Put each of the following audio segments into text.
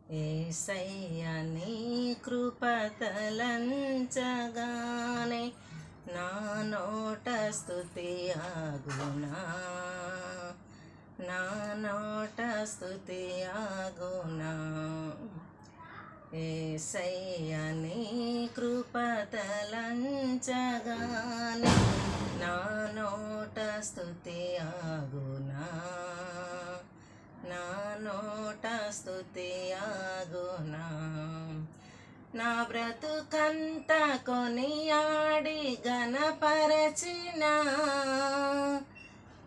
యేసయ్య నీ కృప తలంచగానే నా నోట స్తుతి ఆగునా, నా నోట స్తుతి ఆగునా. యేసయ్య నీ కృప తలంచగానే నా నోట స్తుతి ఆగునా, నా నోట స్తుతి ఆగునా. నా బ్రతుకంత కొనియాడి గణపరచిన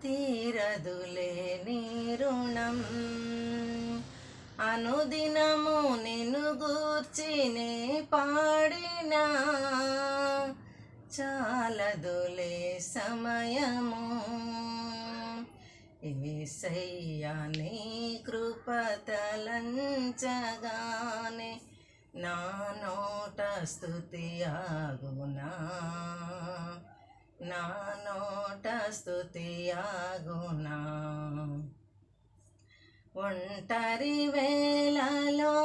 తీరదులే నీ రుణం. అనుదినము నిన్ను గూర్చినే పాడినా చాలదులే సమయము. యేసయ్య నీ కృప తలంచగానే నా నోట స్తుతి ఆగునా, నా నోట స్తుతి ఆగునా. ఒంటరి వేళలో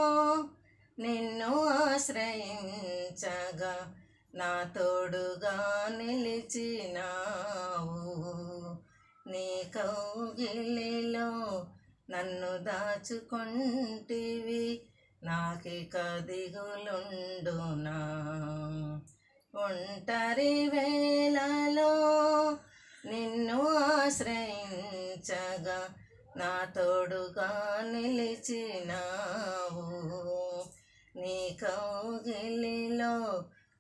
నిన్ను ఆశ్రయించగా నా తోడుగా నిలిచినావు. నీ కౌగిలిలో నన్ను దాచుకొంటివి, నాకిక దిగులుండునా. ఒంటరి వేళలో నిన్ను ఆశ్రయించగా నా తోడుగా నిలిచినావు. నీ కౌగిలిలో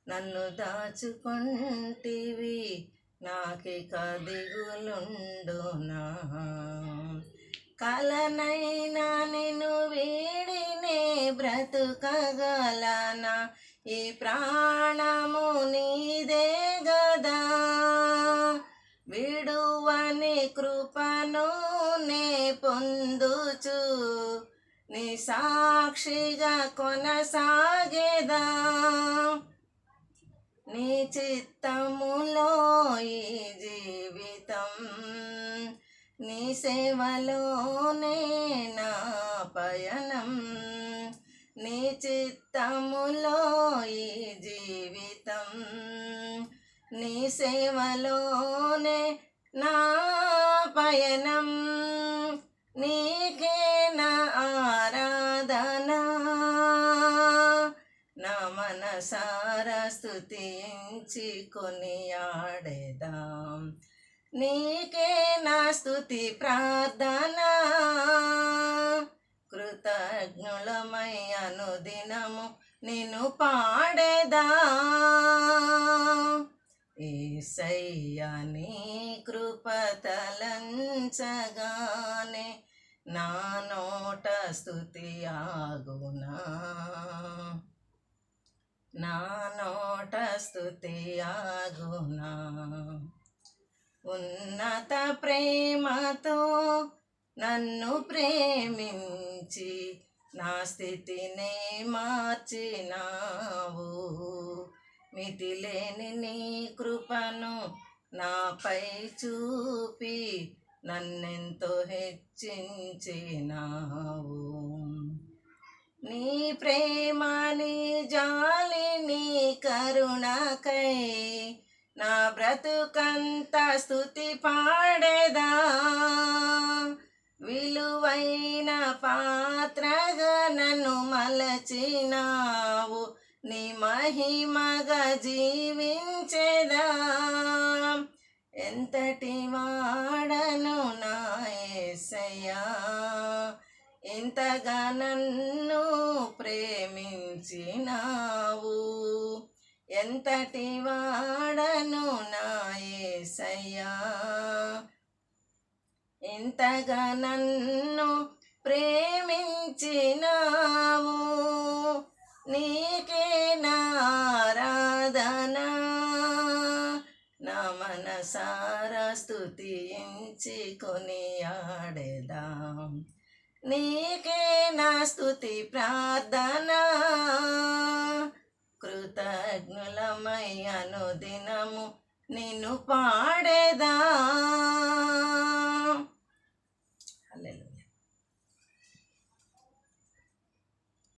నన్ను దాచుకొంటివి, నాకిక దిగులుండునా. కలనైనా నిన్ను వీడినే బ్రతుకగలనా, ఈ ప్రాణము నీదే గదా. విడువని కృపను నే పొందుచు నీ సాక్షిగా కొనసాగేదా. నీ చిత్తములో ఈ జీవితం, నీ సేవలోనే నా పయనం. నీ చిత్తములో ఈ జీవితం, నీ సేవలోనే నా పయనం. నీకే నా ఆరాధనా, నా మనసారా స్తుతించి కొనియాడేదాం. నీకే నా స్తుతి ప్రార్థన, కృతజ్ఞులమై అనుదినము నిన్ను పాడేదా. యేసయ్య నీ కృప తలంచగానే నా నోట స్తుతి ఆగునా, నా నోట స్తుతి ఆగునా. ఉన్నత ప్రేమతో నన్ను ప్రేమించి నా స్థితిని మార్చినావు. మితిలేని నీ కృపను నాపై చూపి నన్నెంతో హెచ్చించినావు. నీ ప్రేమ, నీ జాలి, నీ కరుణకై నా బ్రతుకంతా స్తుతి పాడేదా. విలువైన పాత్రగా నన్ను మలచినావు, నీ మహిమగా జీవించేదా. ఎంతటి వాడను నా యేసయ్యా, ఇంతగా నన్ను ప్రేమించినావు. ఎంతటి వాడను నా యేసయ్యా, ఇంతగా నన్ను ప్రేమించినావు. నీకే నా ఆరాధనా, నా మనసారా స్తుతించి కొనియాడేదాం. నీకే నా స్తుతి ప్రార్థన, కృతజ్ఞులమై అనుదినము నిన్ను పాడేదా.